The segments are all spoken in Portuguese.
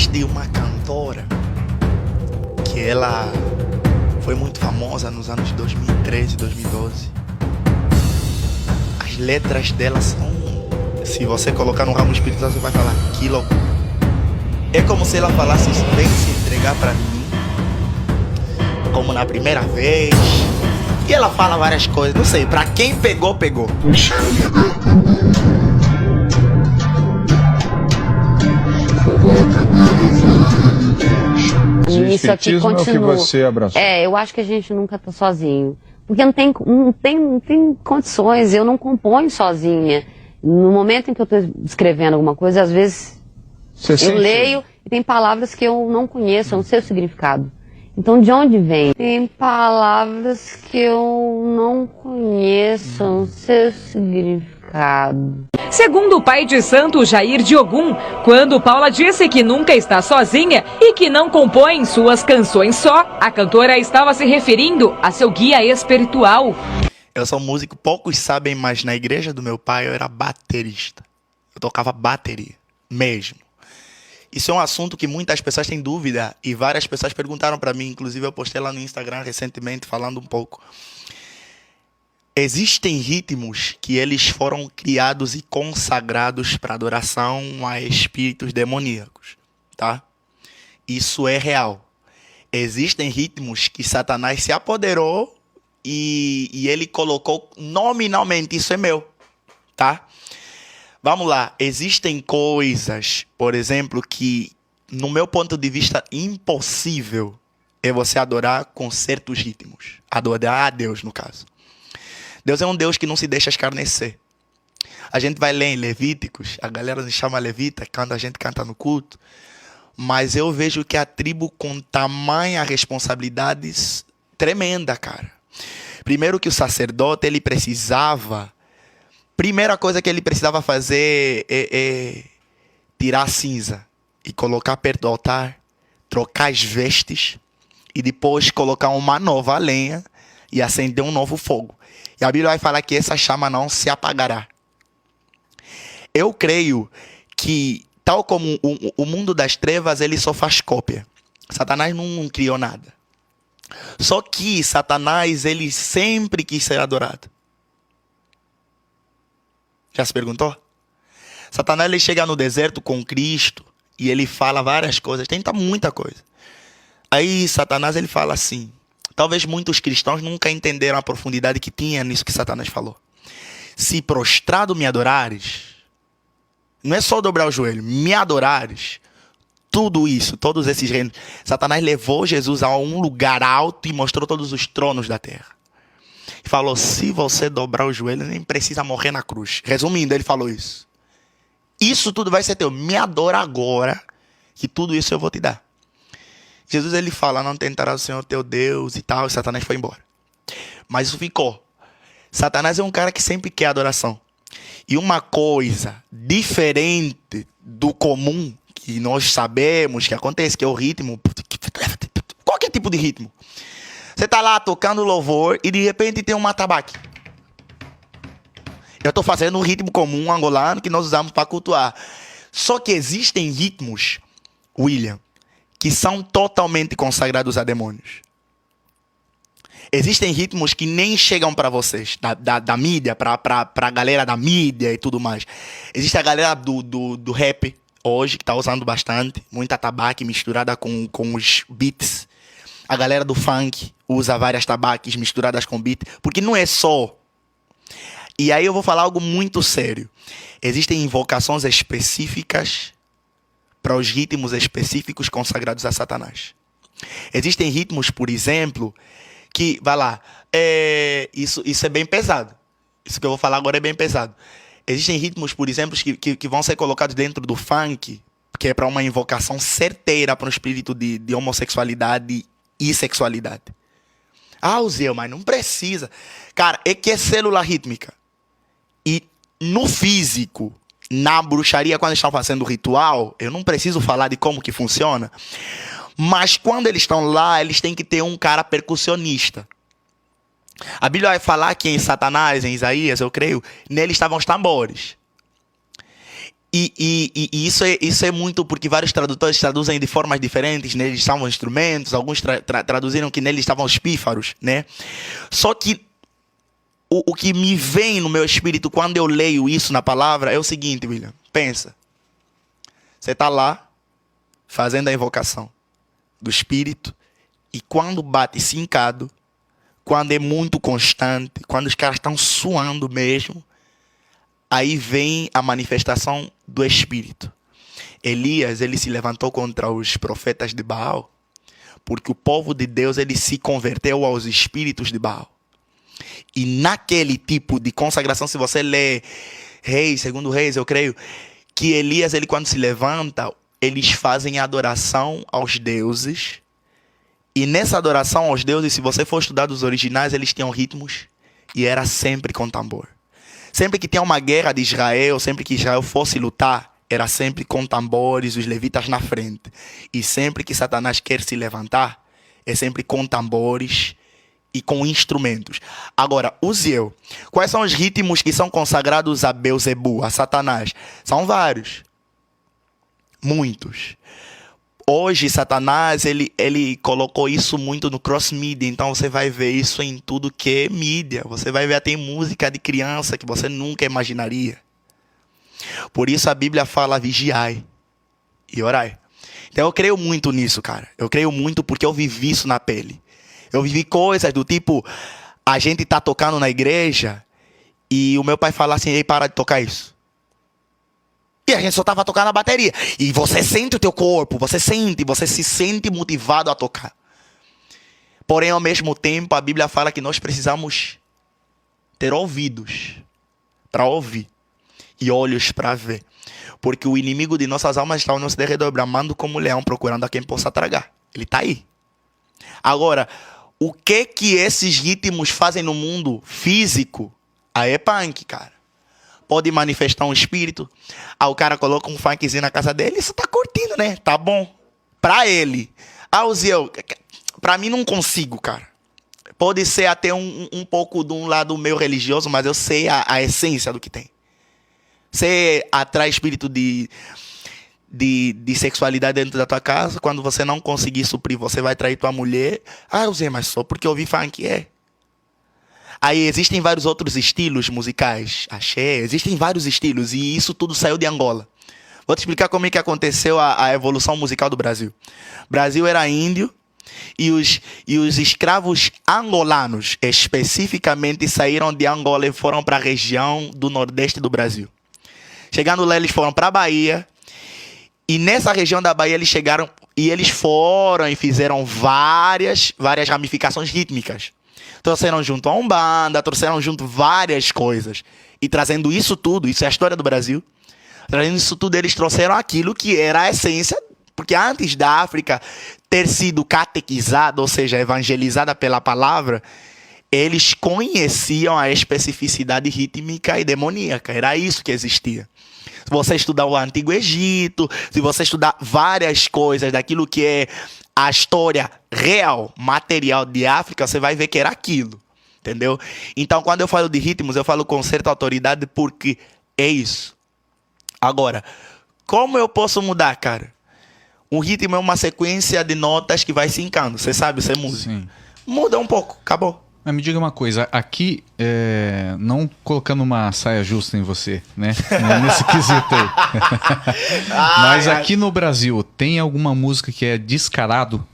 Existe uma cantora que ela foi muito famosa nos anos 2013, 2012. As letras dela são... Se você colocar no ramo espiritual, você vai falar, que loucura. É como se ela falasse, vem se entregar pra mim, como na primeira vez. E ela fala várias coisas, não sei, pra quem pegou, pegou. E isso aqui continua. É o que você abraçou. Eu acho que a gente nunca tá sozinho. Porque não tem condições, eu não componho sozinha. No momento em que eu tô escrevendo alguma coisa, às vezes eu leio e tem palavras que eu não conheço, eu não sei o significado. Então, de onde vem? Tem palavras que eu não conheço, não sei o significado. Segundo o pai de santo Jair de Ogum, quando Paula disse que nunca está sozinha e que não compõe suas canções só, a cantora estava se referindo a seu guia espiritual. Eu sou músico, poucos sabem, mas na igreja do meu pai eu era baterista. Eu tocava bateria, mesmo. Isso é um assunto que muitas pessoas têm dúvida e várias pessoas perguntaram para mim, inclusive eu postei lá no Instagram recentemente falando um pouco. Existem ritmos que eles foram criados e consagrados para adoração a espíritos demoníacos, tá? Isso é real. Existem ritmos que Satanás se apoderou e ele colocou nominalmente, isso é meu, tá? Vamos lá, existem coisas, por exemplo, que no meu ponto de vista impossível é você adorar com certos ritmos. Adorar a Deus, no caso. Deus é um Deus que não se deixa escarnecer. A gente vai ler em Levíticos, a galera se chama levita quando a gente canta no culto, mas eu vejo que a tribo com tamanha responsabilidade tremenda, cara. Primeiro que o sacerdote, ele precisava... Primeira coisa que ele precisava fazer é tirar a cinza e colocar perto do altar, trocar as vestes e depois colocar uma nova lenha e acender um novo fogo. E a Bíblia vai falar que essa chama não se apagará. Eu creio que, tal como o mundo das trevas, ele só faz cópia. Satanás não criou nada. Só que Satanás, ele sempre quis ser adorado. Já se perguntou? Satanás, ele chega no deserto com Cristo e ele fala várias coisas, tenta muita coisa. Aí Satanás, ele fala assim, talvez muitos cristãos nunca entenderam a profundidade que tinha nisso que Satanás falou. Se prostrado me adorares, não é só dobrar o joelho, me adorares, tudo isso, todos esses reinos. Satanás levou Jesus a um lugar alto e mostrou todos os tronos da terra. E falou, se você dobrar o joelho, nem precisa morrer na cruz. Resumindo, ele falou isso. Isso tudo vai ser teu. Me adora agora, que tudo isso eu vou te dar. Jesus, ele fala, não tentarás o Senhor teu Deus e tal. E Satanás foi embora. Mas isso ficou. Satanás é um cara que sempre quer adoração. E uma coisa diferente do comum, que nós sabemos que acontece, que é o ritmo. Qualquer tipo de ritmo. Você tá lá tocando louvor e de repente tem um atabaque. Eu tô fazendo um ritmo comum angolano que nós usamos para cultuar. Só que existem ritmos, William, que são totalmente consagrados a demônios. Existem ritmos que nem chegam para vocês, da mídia, pra galera da mídia e tudo mais. Existe a galera do rap hoje, que tá usando bastante, muita atabaque misturada com os beats. A galera do funk usa várias tabaques misturadas com beat, porque não é só. E aí eu vou falar algo muito sério. Existem invocações específicas para os ritmos específicos consagrados a Satanás. Existem ritmos, por exemplo, que, vai lá, isso é bem pesado. Isso que eu vou falar agora é bem pesado. Existem ritmos, por exemplo, que vão ser colocados dentro do funk, que é para uma invocação certeira para um espírito de homossexualidade e sexualidade. Ah, Zé, mas não precisa. Cara, é que é célula rítmica. E no físico, na bruxaria, quando estão fazendo o ritual, eu não preciso falar de como que funciona, mas quando eles estão lá, eles têm que ter um cara percussionista. A Bíblia vai falar que em Satanás, em Isaías, eu creio, nele estavam os tambores. E isso é muito porque vários tradutores traduzem de formas diferentes, neles estavam instrumentos, alguns traduziram que neles estavam os pífaros, né? Só que o que me vem no meu espírito quando eu leio isso na palavra é o seguinte, William, pensa. Você está lá fazendo a invocação do Espírito e quando bate cincado, quando é muito constante, quando os caras estão suando mesmo, aí vem a manifestação do Espírito. Elias, ele se levantou contra os profetas de Baal, porque o povo de Deus, ele se converteu aos espíritos de Baal. E naquele tipo de consagração, se você lê Reis, segundo Reis, eu creio, que Elias, ele quando se levanta, eles fazem adoração aos deuses. E nessa adoração aos deuses, se você for estudar os originais, eles tinham ritmos e era sempre com tambor. Sempre que tinha uma guerra de Israel, sempre que Israel fosse lutar, era sempre com tambores, os levitas na frente. E sempre que Satanás quer se levantar, é sempre com tambores e com instrumentos. Agora, Uziel, quais são os ritmos que são consagrados a Beuzebu, a Satanás? São vários. Muitos. Hoje, Satanás, ele colocou isso muito no cross-media, então você vai ver isso em tudo que é mídia. Você vai ver até em música de criança que você nunca imaginaria. Por isso a Bíblia fala vigiai e orai. Então eu creio muito nisso, cara. Eu creio muito porque eu vivi isso na pele. Eu vivi coisas do tipo, a gente tá tocando na igreja e o meu pai fala assim, ei, para de tocar isso. E a gente só tava tocando a bateria. E você sente o teu corpo, você se sente motivado a tocar. Porém, ao mesmo tempo, a Bíblia fala que nós precisamos ter ouvidos para ouvir e olhos para ver. Porque o inimigo de nossas almas está ao nosso derredor, bramando como um leão, procurando a quem possa tragar. Ele está aí. Agora, o que esses ritmos fazem no mundo físico? Aí é punk, cara. Pode manifestar um espírito. O cara coloca um funkzinho na casa dele, isso tá curtindo, né? Tá bom. Pra ele. Uziel, pra mim não consigo, cara. Pode ser até um pouco de um lado meio religioso, mas eu sei a essência do que tem. Você atrai espírito de sexualidade dentro da tua casa. Quando você não conseguir suprir, você vai trair tua mulher. Uziel, mas só porque eu ouvi funk, Aí existem vários outros estilos musicais, axé, existem vários estilos e isso tudo saiu de Angola. Vou te explicar como é que aconteceu a evolução musical do Brasil. O Brasil era índio e os escravos angolanos especificamente saíram de Angola e foram para a região do nordeste do Brasil. Chegando lá, eles foram para a Bahia e nessa região da Bahia eles chegaram e eles foram e fizeram várias ramificações rítmicas. Trouxeram junto a Umbanda, trouxeram junto várias coisas. E trazendo isso tudo, isso é a história do Brasil. Trazendo isso tudo, eles trouxeram aquilo que era a essência. Porque antes da África ter sido catequizada, ou seja, evangelizada pela palavra, eles conheciam a especificidade rítmica e demoníaca. Era isso que existia. Se você estudar o Antigo Egito, se você estudar várias coisas daquilo que é a história real, material de África, você vai ver que era aquilo, entendeu? Então, quando eu falo de ritmos, eu falo com certa autoridade porque é isso. Agora, como eu posso mudar, cara? Um ritmo é uma sequência de notas que vai sincando. Você sabe, você muda. Sim. Muda um pouco, acabou. Mas me diga uma coisa, aqui, não colocando uma saia justa em você, né? Nesse quesito aí. Mas aqui no Brasil, tem alguma música que é descarado,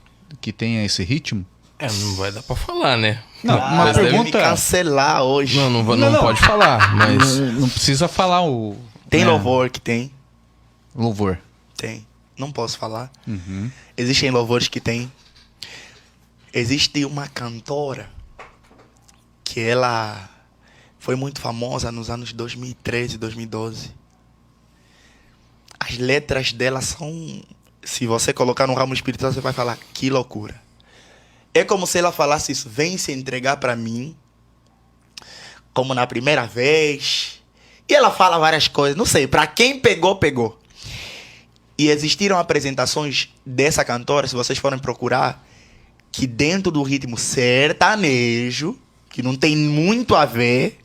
que tenha esse ritmo? Não vai dar pra falar, né? Não, uma pergunta... Deve me cancelar hoje. Não pode falar, mas... Não precisa falar o... Tem louvor que tem. Louvor. Tem. Não posso falar. Uhum. Existem louvores que tem. Existe uma cantora que ela foi muito famosa nos anos 2013, 2012. As letras dela são... Se você colocar no ramo espiritual, você vai falar, que loucura. É como se ela falasse isso, vem se entregar para mim, como na primeira vez. E ela fala várias coisas, não sei, para quem pegou, pegou. E existiram apresentações dessa cantora, se vocês forem procurar, que dentro do ritmo sertanejo, que não tem muito a ver.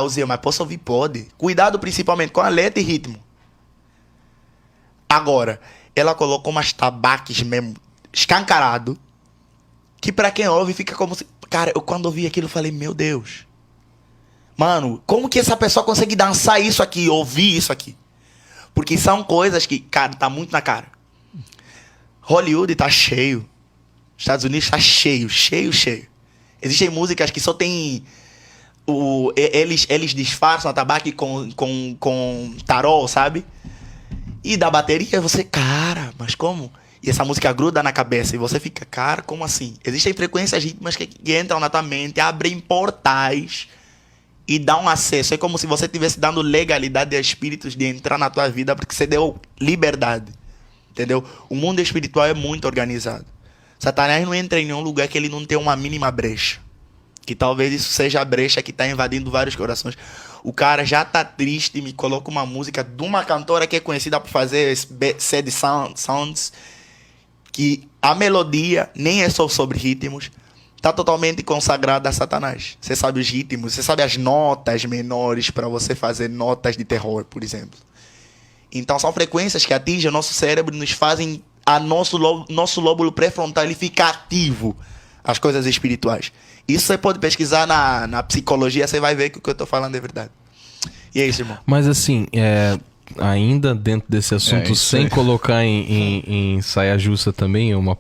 Uziel, mas posso ouvir? Pode. Cuidado principalmente com a letra e ritmo. Agora, ela colocou umas tabaques mesmo, escancarado, que pra quem ouve fica como se... Cara, eu quando ouvi aquilo, eu falei, meu Deus. Mano, como que essa pessoa consegue dançar isso aqui, ouvir isso aqui? Porque são coisas que, cara, tá muito na cara. Hollywood tá cheio. Estados Unidos tá cheio. Existem músicas que só tem... Eles disfarçam a tabaco com tarol, sabe? E da bateria você... Cara, mas como? E essa música gruda na cabeça e você fica... Cara, como assim? Existem frequências rítmicas que entram na tua mente, abrem portais e dão acesso. É como se você estivesse dando legalidade a espíritos de entrar na tua vida porque você deu liberdade. Entendeu? O mundo espiritual é muito organizado. Satanás não entra em nenhum lugar que ele não tenha uma mínima brecha. Que talvez isso seja a brecha que está invadindo vários corações. O cara já tá triste e me coloca uma música de uma cantora que é conhecida por fazer sad sounds, que a melodia nem é só sobre ritmos, tá totalmente consagrada a Satanás. Você sabe os ritmos, você sabe as notas menores para você fazer notas de terror, por exemplo. Então são frequências que atingem o nosso cérebro e nos fazem nosso lóbulo pré-frontal ele fica ativo às coisas espirituais. Isso você pode pesquisar na psicologia, você vai ver que o que eu tô falando é verdade. E é isso, irmão. Mas assim, ainda dentro desse assunto, sem colocar em saia justa também, uma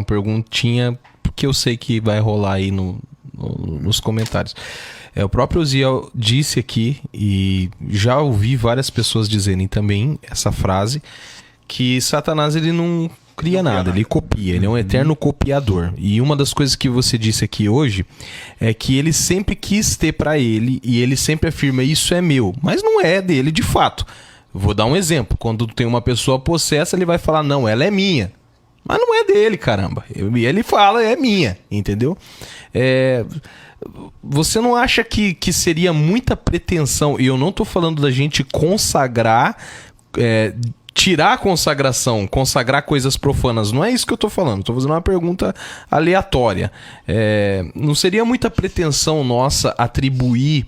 perguntinha que eu sei que vai rolar aí nos comentários. O próprio Uziel disse aqui, e já ouvi várias pessoas dizerem também essa frase, que Satanás ele não cria nada, ele copia, ele é um eterno copiador. E uma das coisas que você disse aqui hoje é que ele sempre quis ter para ele, e ele sempre afirma, isso é meu, mas não é dele de fato. Vou dar um exemplo, quando tem uma pessoa possessa, ele vai falar, não, ela é minha. Mas não é dele, caramba. E ele fala, é minha, entendeu? Você não acha que seria muita pretensão, e eu não tô falando da gente consagrar, tirar a consagração, consagrar coisas profanas, não é isso que eu tô falando, tô fazendo uma pergunta aleatória. Não seria muita pretensão nossa atribuir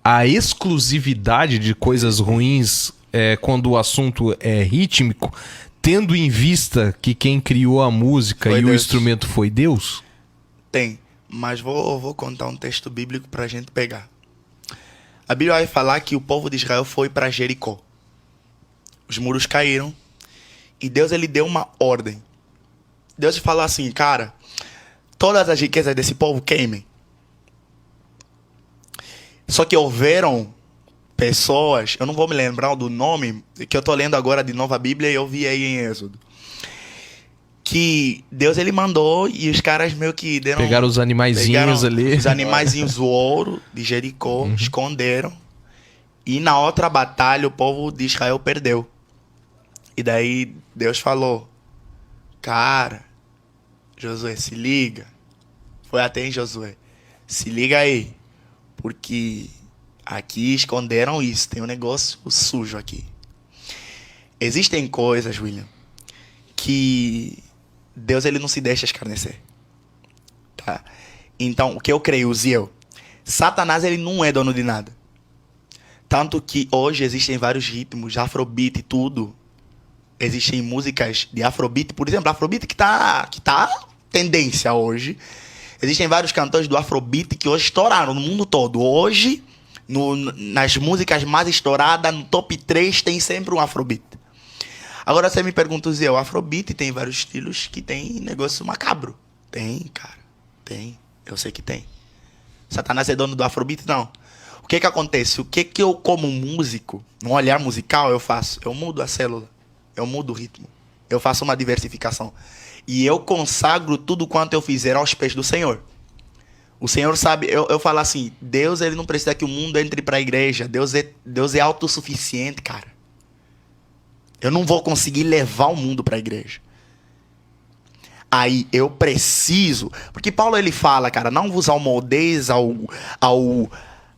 a exclusividade de coisas ruins quando o assunto é rítmico, tendo em vista que quem criou a música foi e Deus. O instrumento foi Deus? Tem, mas vou contar um texto bíblico pra gente pegar. A Bíblia vai falar que o povo de Israel foi para Jericó. Os muros caíram e Deus ele deu uma ordem. Deus falou assim, cara, todas as riquezas desse povo queimem. Só que houveram pessoas, eu não vou me lembrar do nome, que eu tô lendo agora de novo a Bíblia e eu vi aí em Êxodo, que Deus ele mandou e os caras meio que pegaram os animaizinhos ali. Os animaizinhos do ouro de Jericó, esconderam. E na outra batalha o povo de Israel perdeu. E daí Deus falou, cara, Josué, se liga. Foi até em Josué. Se liga aí, porque aqui esconderam isso, tem um negócio sujo aqui. Existem coisas, William, que Deus ele não se deixa escarnecer. Tá? Então, o que eu creio, Uziel, Satanás ele não é dono de nada. Tanto que hoje existem vários ritmos, afrobeat e tudo. Existem músicas de afrobeat, por exemplo, afrobeat que tá tendência hoje. Existem vários cantores do afrobeat que hoje estouraram no mundo todo. Hoje, nas músicas mais estouradas, no top 3 tem sempre um afrobeat. Agora você me pergunta, Zé, o afrobeat tem vários estilos que tem negócio macabro. Tem, cara. Tem. Eu sei que tem. Satanás é dono do afrobeat? Não. O que acontece? O que eu, como músico, num olhar musical, eu faço? Eu mudo a célula. Eu mudo o ritmo. Eu faço uma diversificação. E eu consagro tudo quanto eu fizer aos pés do Senhor. O Senhor sabe, eu falo assim, Deus ele não precisa que o mundo entre para a igreja. Deus é autossuficiente, cara. Eu não vou conseguir levar o mundo para a igreja. Aí eu preciso... Porque Paulo ele fala, cara, não vos amoldeis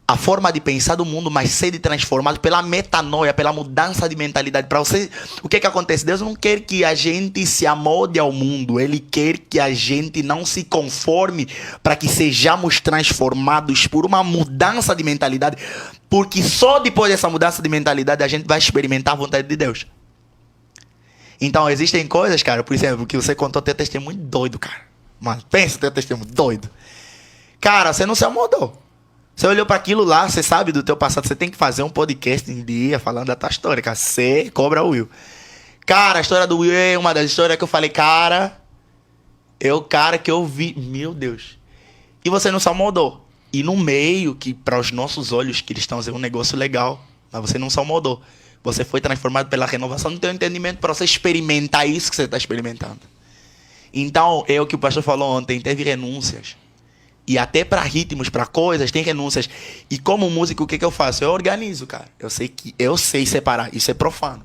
a forma de pensar do mundo, mas sede transformado pela metanoia, pela mudança de mentalidade. Para você, o que acontece? Deus não quer que a gente se amolde ao mundo. Ele quer que a gente não se conforme para que sejamos transformados por uma mudança de mentalidade. Porque só depois dessa mudança de mentalidade a gente vai experimentar a vontade de Deus. Então, existem coisas, cara, por exemplo, que você contou teu testemunho doido, cara. Mano, pensa teu testemunho doido. Cara, você não se amodou. Você olhou para aquilo lá, você sabe do teu passado, você tem que fazer um podcast em dia falando da tua história, cara. Você cobra o Will. Cara, a história do Will é uma das histórias que eu falei, cara, é o cara que eu vi, meu Deus. E você não se amodou. E no meio, que para os nossos olhos, que eles estão fazendo um negócio legal, mas você não se amodou. Você foi transformado pela renovação do teu entendimento para você experimentar isso que você está experimentando. Então, é o que o pastor falou ontem, teve renúncias. E até para ritmos, para coisas, tem renúncias. E como músico, o que eu faço? Eu organizo, cara. Eu sei separar. Isso é profano.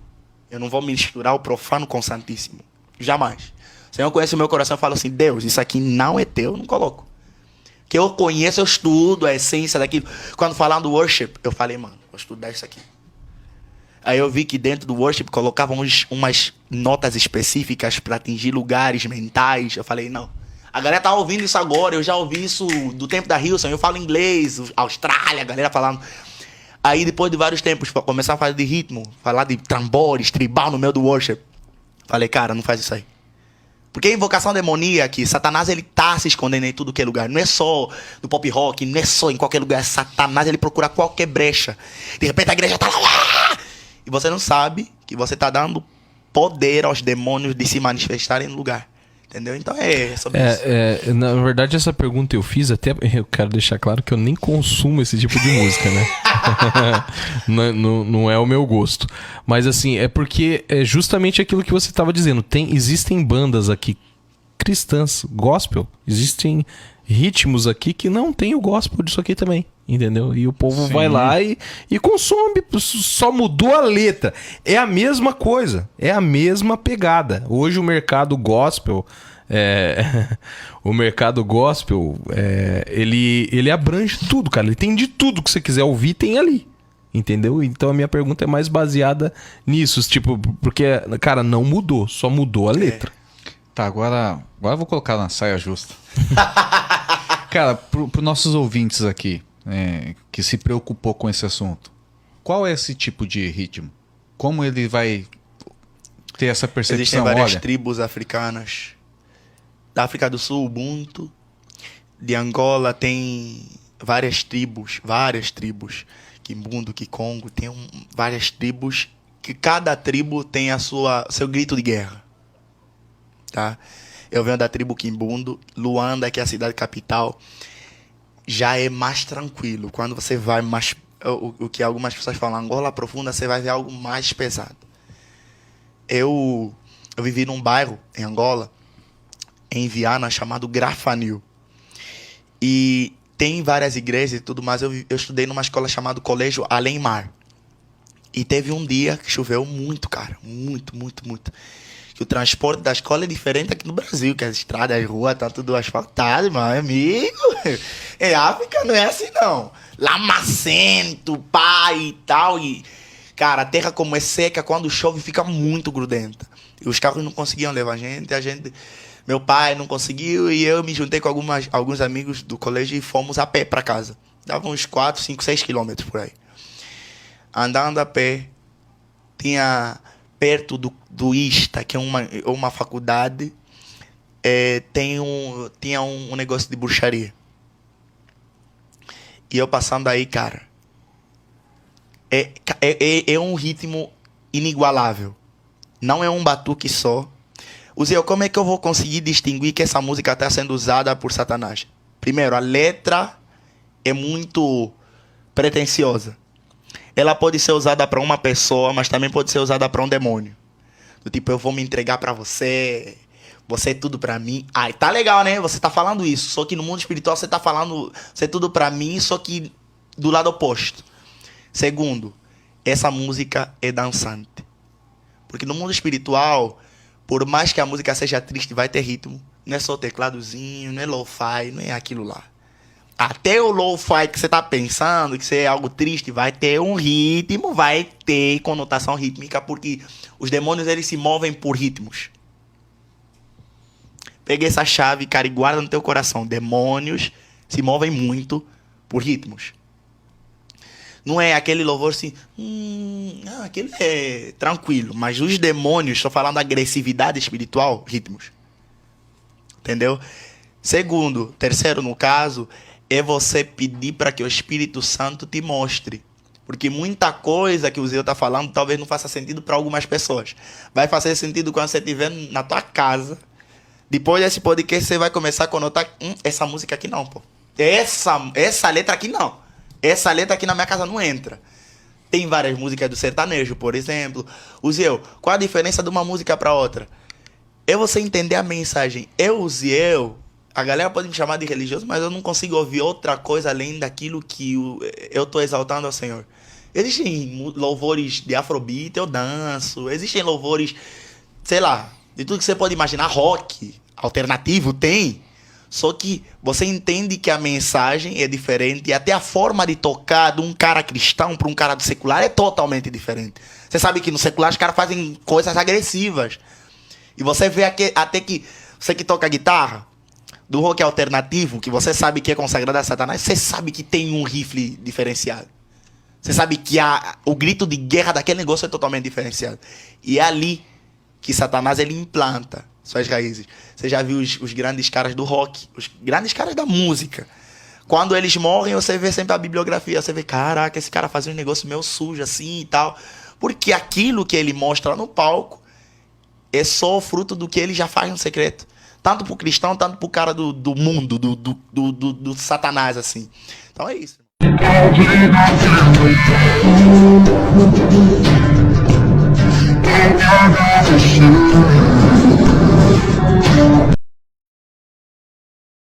Eu não vou misturar o profano com o santíssimo. Jamais. Se eu conheço o meu coração, eu falo assim, Deus, isso aqui não é teu, eu não coloco. Que eu conheço, eu estudo a essência daquilo. Quando falando do worship, eu falei, mano, vou estudar isso aqui. Aí eu vi que dentro do worship colocavam umas notas específicas para atingir lugares mentais. Eu falei, não. A galera tá ouvindo isso agora, eu já ouvi isso do tempo da Hilson, eu falo inglês, Austrália, a galera falando. Aí depois de vários tempos, começar a falar de ritmo, falar de tambores, tribal no meio do worship. Falei, cara, não faz isso aí. Porque a invocação demoníaca, Satanás ele tá se escondendo em tudo que é lugar. Não é só no pop rock, não é só em qualquer lugar. Satanás ele procura qualquer brecha. De repente a igreja tá lá. E você não sabe que você tá dando poder aos demônios de se manifestarem no lugar. Entendeu? Então é sobre isso. Na verdade, essa pergunta eu fiz até... Eu quero deixar claro que eu nem consumo esse tipo de música, né? não é o meu gosto. Mas assim, é porque é justamente aquilo que você estava dizendo. Existem bandas aqui cristãs, gospel. Existem ritmos aqui que não tem o gospel disso aqui também. Entendeu? E o povo vai lá e consome. Só mudou a letra. É a mesma coisa. É a mesma pegada. Hoje o mercado gospel... o mercado gospel ele abrange tudo, cara. Ele tem de tudo que você quiser ouvir, tem ali. Entendeu? Então a minha pergunta é mais baseada nisso. Tipo, porque, cara, não mudou. Só mudou a letra. Tá, agora eu vou colocar na saia justa. Cara, pros nossos ouvintes aqui, que se preocupou com esse assunto, qual é esse tipo de ritmo? Como ele vai ter essa percepção? Existem várias tribos africanas. Da África do Sul, Ubuntu. De Angola tem várias tribos. Quimbundo, Kikongo, tem várias tribos. Que cada tribo tem seu grito de guerra. Tá? Eu venho da tribo Quimbundo. Luanda, que é a cidade capital, já é mais tranquilo. Quando você vai mais... O que algumas pessoas falam, Angola profunda, você vai ver algo mais pesado. Eu vivi num bairro em Angola, em Viana, chamado Grafanil. E tem várias igrejas e tudo mais. Eu estudei numa escola chamada Colégio Além Mar. E teve um dia que choveu muito, cara. Muito, muito, muito. Que o transporte da escola é diferente aqui no Brasil, que as estradas, as ruas, tá tudo asfaltado, meu amigo. Em África não é assim, não. Lamacento, pá e tal. E, cara, a terra como é seca, quando chove fica muito grudenta. E os carros não conseguiam levar a gente... Meu pai não conseguiu e eu me juntei com alguns amigos do colégio e fomos a pé para casa. Dava uns 4, 5, 6 quilômetros por aí. Andando a pé, tinha perto do ISTA, que é uma faculdade, tinha um negócio de bruxaria. E eu passando aí, cara, é um ritmo inigualável. Não é um batuque só. Zé, como é que eu vou conseguir distinguir que essa música está sendo usada por Satanás? Primeiro, a letra é muito pretensiosa. Ela pode ser usada para uma pessoa, mas também pode ser usada para um demônio. Do tipo, eu vou me entregar para você, você é tudo para mim. Ai, tá legal, né? Você tá falando isso, só que no mundo espiritual você tá falando, você é tudo para mim, só que do lado oposto. Segundo, essa música é dançante. Porque no mundo espiritual... Por mais que a música seja triste, vai ter ritmo. Não é só tecladozinho, não é lo-fi, não é aquilo lá. Até o lo-fi que você tá pensando, que é algo triste, vai ter um ritmo, vai ter conotação rítmica, porque os demônios eles se movem por ritmos. Pega essa chave, cara, e guarda no teu coração. Demônios se movem muito por ritmos. Não é aquele louvor assim, aquele é tranquilo. Mas os demônios, estou falando da agressividade espiritual, ritmos. Entendeu? Segundo, terceiro no caso, é você pedir para que o Espírito Santo te mostre. Porque muita coisa que o Zé está falando talvez não faça sentido para algumas pessoas. Vai fazer sentido quando você estiver na tua casa. Depois desse podcast você vai começar a conotar, essa música aqui não, pô. Essa letra aqui não. Essa letra aqui na minha casa não entra. Tem várias músicas do sertanejo, por exemplo. O Zé, qual a diferença de uma música para outra? É você entender a mensagem. A galera pode me chamar de religioso, mas eu não consigo ouvir outra coisa além daquilo que eu estou exaltando ao Senhor. Existem louvores de afrobeat, eu danço. Existem louvores, sei lá, de tudo que você pode imaginar. Rock, alternativo, tem. Só que você entende que a mensagem é diferente e até a forma de tocar de um cara cristão para um cara do secular é totalmente diferente. Você sabe que no secular os caras fazem coisas agressivas. E você vê até que você que toca guitarra, do rock alternativo, que você sabe que é consagrado a Satanás, você sabe que tem um rifle diferenciado. Você sabe que o grito de guerra daquele negócio é totalmente diferenciado. E é ali que Satanás ele implanta suas raízes. Você já viu os grandes caras do rock, os grandes caras da música. Quando eles morrem, você vê sempre a bibliografia. Você vê, caraca, esse cara fazia um negócio meio sujo assim e tal. Porque aquilo que ele mostra no palco é só fruto do que ele já faz no secreto. Tanto pro cristão, tanto pro cara do mundo, do Satanás, assim. Então é isso.